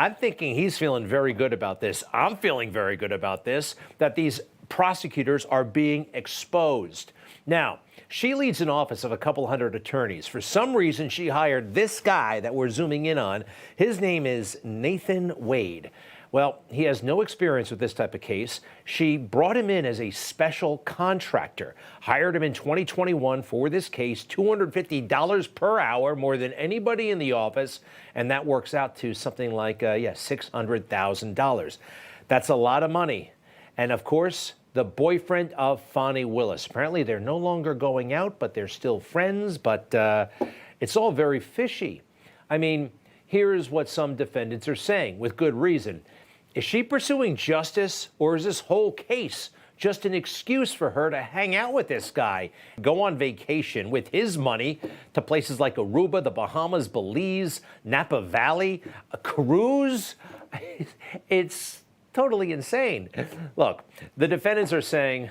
I'm thinking he's feeling very good about this. I'm feeling very good about this, that these prosecutors are being exposed. Now, she leads an office of a couple hundred attorneys. For some reason, she hired this guy that we're zooming in on. His name is Nathan Wade. Well, he has no experience with this type of case. She brought him in as a special contractor, hired him in 2021 for this case, $250 per hour, more than anybody in the office, and that works out to something like, $600,000. That's a lot of money. And of course, the boyfriend of Fani Willis. Apparently, they're no longer going out, but they're still friends, but it's all very fishy. I mean, here's what some defendants are saying, with good reason. Is she pursuing justice, or is this whole case just an excuse for her to hang out with this guy, go on vacation with his money to places like Aruba, the Bahamas, Belize, Napa Valley, a cruise? It's totally insane. Look, the defendants are saying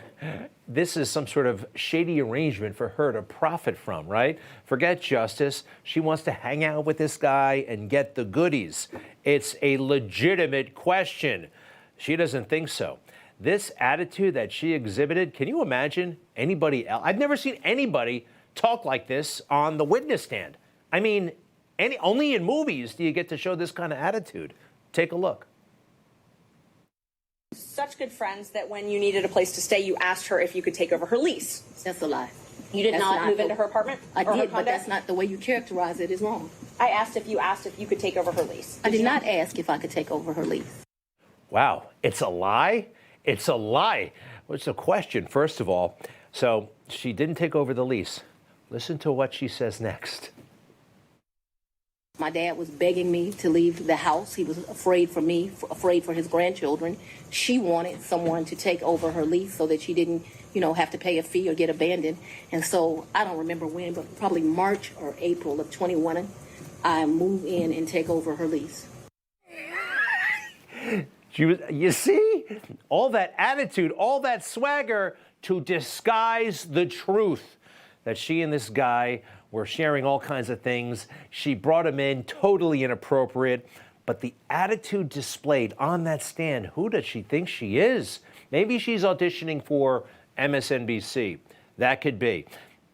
this is some sort of shady arrangement for her to profit from, right? Forget justice. She wants to hang out with this guy and get the goodies. It's a legitimate question. She doesn't think so. This attitude that she exhibited, can you imagine anybody else? I've never seen anybody talk like this on the witness stand. I mean, only in movies do you get to show this kind of attitude. Take a look. Such good friends that when you needed a place to stay, you asked her if you could take over her lease. That's a lie. You did not move into her apartment? I did, but that's not the way you characterize it. Is wrong. I asked if you could take over her lease. I did not ask if I could take over her lease. Wow, it's a lie? It's a lie. What's the question, first of all? So she didn't take over the lease. Listen to what she says next. My dad was begging me to leave the house. He was afraid for me, afraid for his grandchildren. She wanted someone to take over her lease so that she didn't, have to pay a fee or get abandoned. And so I don't remember when, but probably March or April of 21, I moved in and take over her lease. You see? All that attitude, all that swagger to disguise the truth that she and this guy were sharing all kinds of things. She brought him in, totally inappropriate. But the attitude displayed on that stand, who does she think she is? Maybe she's auditioning for MSNBC. That could be.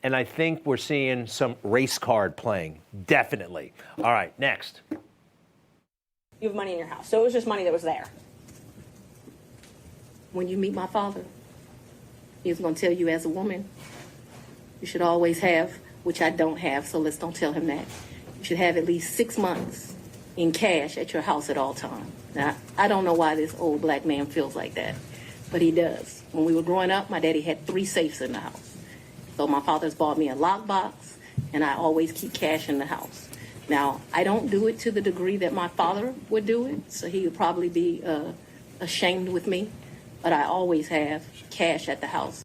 And I think we're seeing some race card playing. Definitely. All right, next. You have money in your house, so it was just money that was there. When you meet my father, he's going to tell you as a woman, you should always have, which I don't have, so let's don't tell him that. You should have at least 6 months in cash at your house at all times. Now, I don't know why this old black man feels like that, but he does. When we were growing up, my daddy had 3 safes in the house. So my father's bought me a lockbox, and I always keep cash in the house. Now, I don't do it to the degree that my father would do it, so he would probably be ashamed with me, but I always have cash at the house.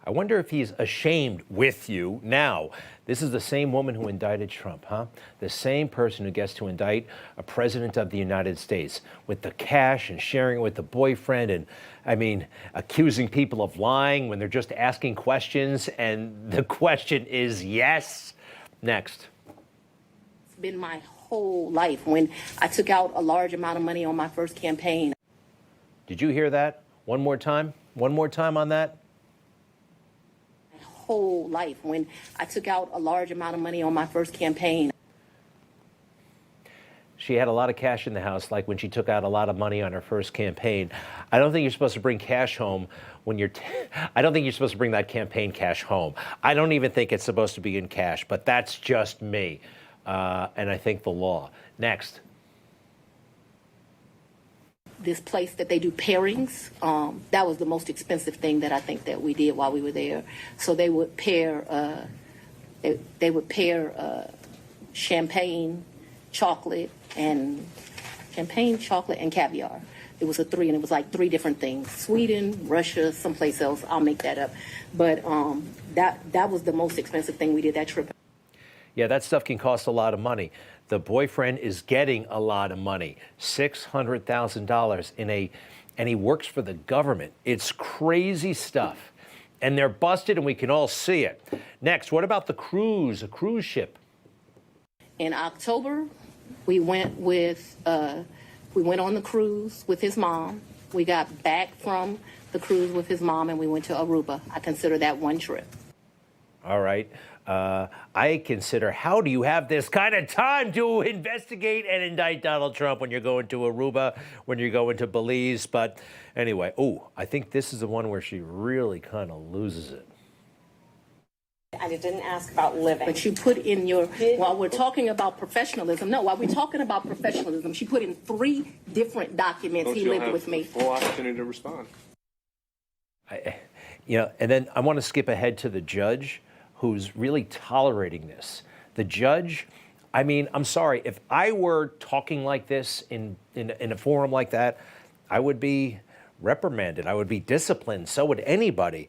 I wonder if he's ashamed with you now. This is the same woman who indicted Trump, huh? The same person who gets to indict a president of the United States with the cash and sharing it with the boyfriend and, accusing people of lying when they're just asking questions and the question is yes. Next. It's been my whole life. When I took out a large amount of money on my first campaign. Did you hear that? One more time? One more time on that? Whole life. When I took out a large amount of money on my first campaign. She had a lot of cash in the house, like when she took out a lot of money on her first campaign. I don't think you're supposed to bring cash home when you're I don't think you're supposed to bring that campaign cash home. I don't even think it's supposed to be in cash, but that's just me. And I think the law. Next. This place that they do pairings, that was the most expensive thing that I think that we did while we were there. So they would pair, champagne, chocolate, and caviar. It was a 3, and it was like 3 different things: Sweden, Russia, someplace else. I'll make that up, but that was the most expensive thing we did that trip. Yeah, that stuff can cost a lot of money. The boyfriend is getting a lot of money, $600,000 and he works for the government. It's crazy stuff. And they're busted and we can all see it. Next, what about the cruise, a cruise ship? In October, we went with We went on the cruise with his mom. We got back from the cruise with his mom, and we went to Aruba. I consider that one trip. All right. I consider, how do you have this kind of time to investigate and indict Donald Trump when you're going to Aruba, when you're going to Belize? But anyway, I think this is the one where she really kind of loses it. I didn't ask about living. But you put in your, while we're talking about professionalism, while we're talking about professionalism, she put in 3 different documents. He lived with me. Full opportunity to respond. And then I want to skip ahead to the judge who's really tolerating this. The judge, I mean, I'm sorry, if I were talking like this in a forum like that, I would be reprimanded. I would be disciplined. So would anybody.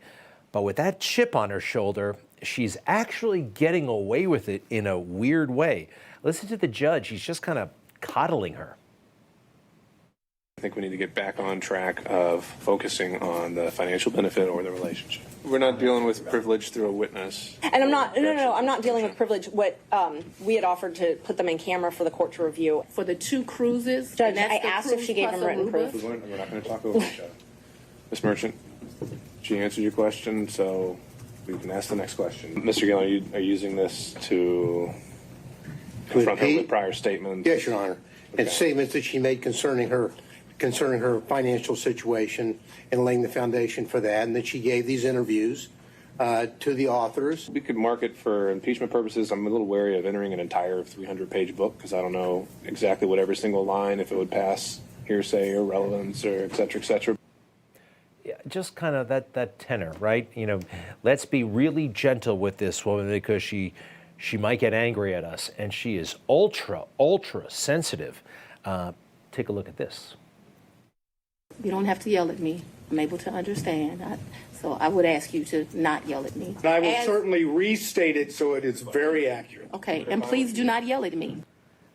But with that chip on her shoulder, she's actually getting away with it in a weird way. Listen to the judge. He's just kind of coddling her. I think we need to get back on track of focusing on the financial benefit or the relationship. We're not dealing with privilege through a witness. And I'm not, no, I'm not dealing with privilege. What we had offered to put them in camera for the court to review. For the 2 cruises, Judge, and that's I the asked if cruise she gave plus him written Aruba. proof. We're not going to talk over each other. Ms. Merchant, she answered your question, so we can ask the next question. Mr. Gill, are you using this to confront her with prior statements? Yes, Your Honor. And statements that she made concerning her financial situation and laying the foundation for that, and that she gave these interviews to the authors. We could mark it for impeachment purposes. I'm a little wary of entering an entire 300-page book because I don't know exactly what every single line, if it would pass hearsay or relevance or et cetera, et cetera. Yeah, just kind of that tenor, right? Let's be really gentle with this woman because she might get angry at us, and she is ultra sensitive. Take a look at this. You don't have to yell at me. I'm able to understand. So I would ask you to not yell at me. And I will certainly restate it so it is very accurate. Okay, and please do not yell at me.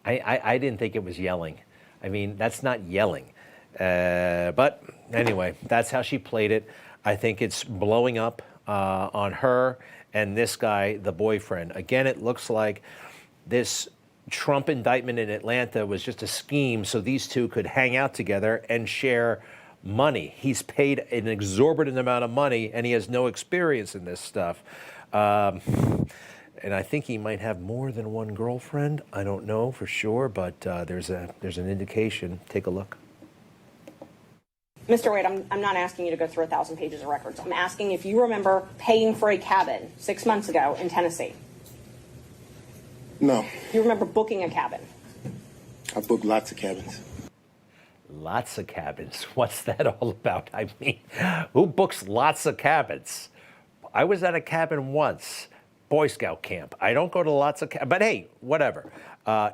I didn't think it was yelling. I mean, that's not yelling. But anyway, that's how she played it. I think it's blowing up on her and this guy, the boyfriend. Again, it looks like this Trump indictment in Atlanta was just a scheme so these two could hang out together and share money. He's paid an exorbitant amount of money, and he has no experience in this stuff. And I think he might have more than one girlfriend. I don't know for sure, but there's an indication. Take a look. Mr. Wade, I'm not asking you to go through 1,000 pages of records. I'm asking if you remember paying for a cabin 6 months ago in Tennessee. No, You remember booking a cabin. I booked lots of cabins. Lots of cabins. What's that all about? I mean, who books lots of cabins? I was at a cabin once, Boy Scout camp. I don't go to lots of cabins, but hey, whatever.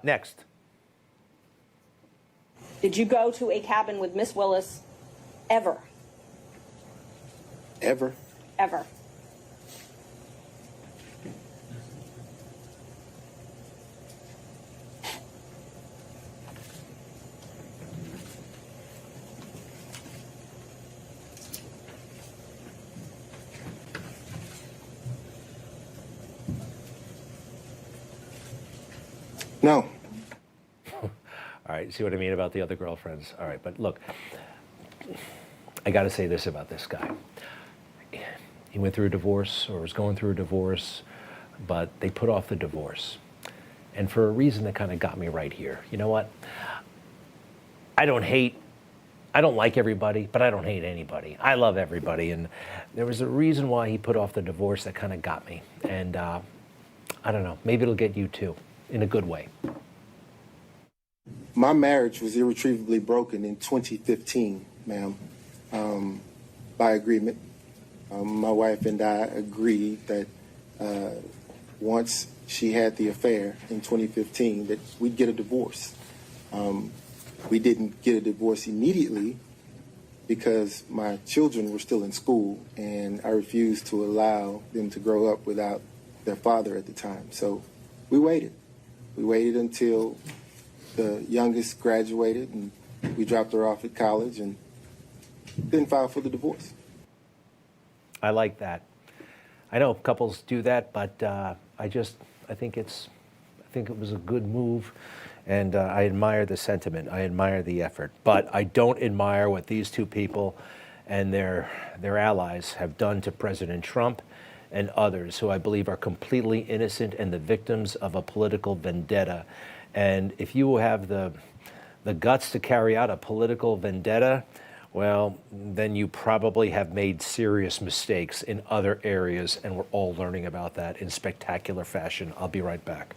Next. Did you go to a cabin with Miss Willis ever? Ever? Ever. No. All right, see what I mean about the other girlfriends? All right, but look, I got to say this about this guy. He went through a divorce or was going through a divorce, but they put off the divorce. And for a reason that kind of got me right here. You know what? I don't like everybody, but I don't hate anybody. I love everybody. And there was a reason why he put off the divorce that kind of got me. And I don't know, maybe it'll get you too, in a good way. My marriage was irretrievably broken in 2015, ma'am, by agreement. My wife and I agreed that once she had the affair in 2015 that we'd get a divorce. We didn't get a divorce immediately because my children were still in school and I refused to allow them to grow up without their father at the time. So we waited. We waited until the youngest graduated and we dropped her off at college and then filed for the divorce. I like that. I know couples do that, but I think it was a good move. And I admire the sentiment. I admire the effort. But I don't admire what these two people and their allies have done to President Trump and others who I believe are completely innocent and the victims of a political vendetta. And if you have the guts to carry out a political vendetta, well, then you probably have made serious mistakes in other areas, and we're all learning about that in spectacular fashion. I'll be right back.